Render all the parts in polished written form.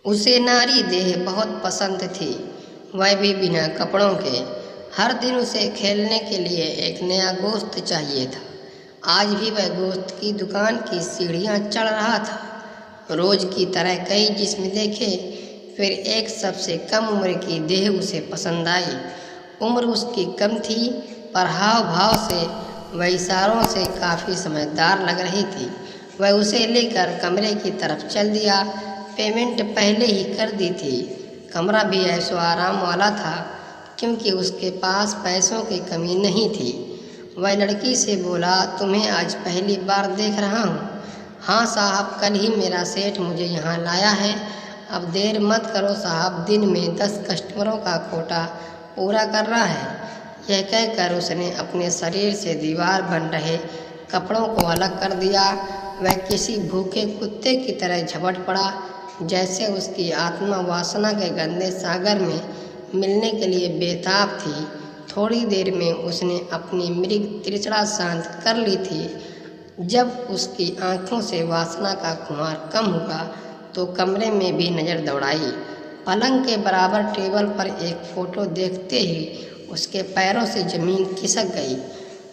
उसे नारी देह बहुत पसंद थी, वह भी बिना कपड़ों के। हर दिन उसे खेलने के लिए एक नया गोश्त चाहिए था। आज भी वह गोश्त की दुकान की सीढ़ियाँ चढ़ रहा था। रोज की तरह कई जिस्म देखे, फिर एक सबसे कम उम्र की देह उसे पसंद आई। उम्र उसकी कम थी, पर हाव भाव से वह इशारों से काफ़ी समझदार लग रही थी। वह उसे लेकर कमरे की तरफ चल दिया। पेमेंट पहले ही कर दी थी। कमरा भी ऐशो आराम वाला था, क्योंकि उसके पास पैसों की कमी नहीं थी। वह लड़की से बोला, तुम्हें आज पहली बार देख रहा हूँ। हाँ साहब, कल ही मेरा सेठ मुझे यहाँ लाया है। अब देर मत करो साहब, दिन में 10 कस्टमरों का कोटा पूरा कर रहा है। यह कहकर उसने अपने शरीर से दीवार बन रहे कपड़ों को अलग कर दिया। वह किसी भूखे कुत्ते की तरह झपट पड़ा, जैसे उसकी आत्मा वासना के गंदे सागर में मिलने के लिए बेताब थी। थोड़ी देर में उसने अपनी मृग तृष्णा शांत कर ली थी। जब उसकी आंखों से वासना का खुमार कम हुआ तो कमरे में भी नज़र दौड़ाई। पलंग के बराबर टेबल पर एक फ़ोटो देखते ही उसके पैरों से ज़मीन खिसक गई।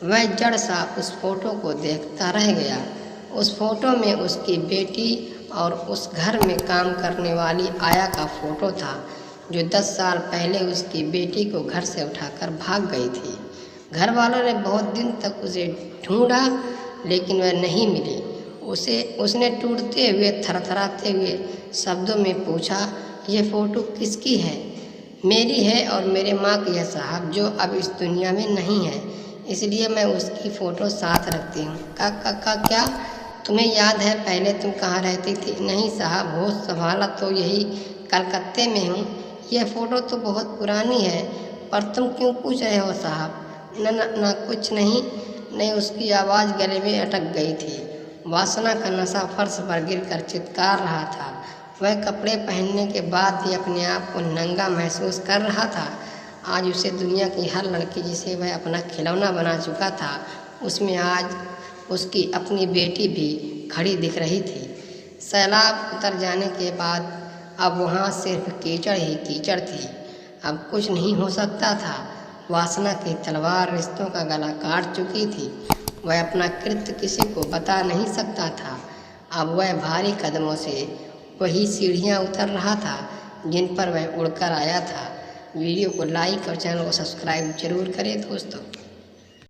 वह जड़ सा उस फोटो को देखता रह गया। उस फोटो में उसकी बेटी और उस घर में काम करने वाली आया का फोटो था, जो 10 साल पहले उसकी बेटी को घर से उठाकर भाग गई थी। घर वालों ने बहुत दिन तक उसे ढूंढा, लेकिन वह नहीं मिली। उसने टूटते हुए, थरथराते हुए शब्दों में पूछा, यह फ़ोटो किसकी है? मेरी है और मेरे माँ की है साहब, जो अब इस दुनिया में नहीं है, इसलिए मैं उसकी फ़ोटो साथ रखती हूँ। का क्या? तुम्हें याद है पहले तुम कहाँ रहती थी? नहीं साहब, होश संभाला तो यही कलकत्ते में हूँ। यह फ़ोटो तो बहुत पुरानी है, पर तुम क्यों पूछ रहे हो साहब? न कुछ नहीं। नहीं, उसकी आवाज़ गले में अटक गई थी। वासना का नशा फर्श पर गिरकर चित्कार रहा था। वह कपड़े पहनने के बाद भी अपने आप को नंगा महसूस कर रहा था। आज उसे दुनिया की हर लड़की जिसे वह अपना खिलौना बना चुका था, उसमें आज उसकी अपनी बेटी भी खड़ी दिख रही थी। सैलाब उतर जाने के बाद अब वहाँ सिर्फ कीचड़ ही कीचड़ थी। अब कुछ नहीं हो सकता था। वासना की तलवार रिश्तों का गला काट चुकी थी। वह अपना कृत्य किसी को बता नहीं सकता था। अब वह भारी कदमों से वही सीढ़ियाँ उतर रहा था जिन पर वह उड़कर आया था। वीडियो को लाइक और चैनल को सब्सक्राइब जरूर करें दोस्तों।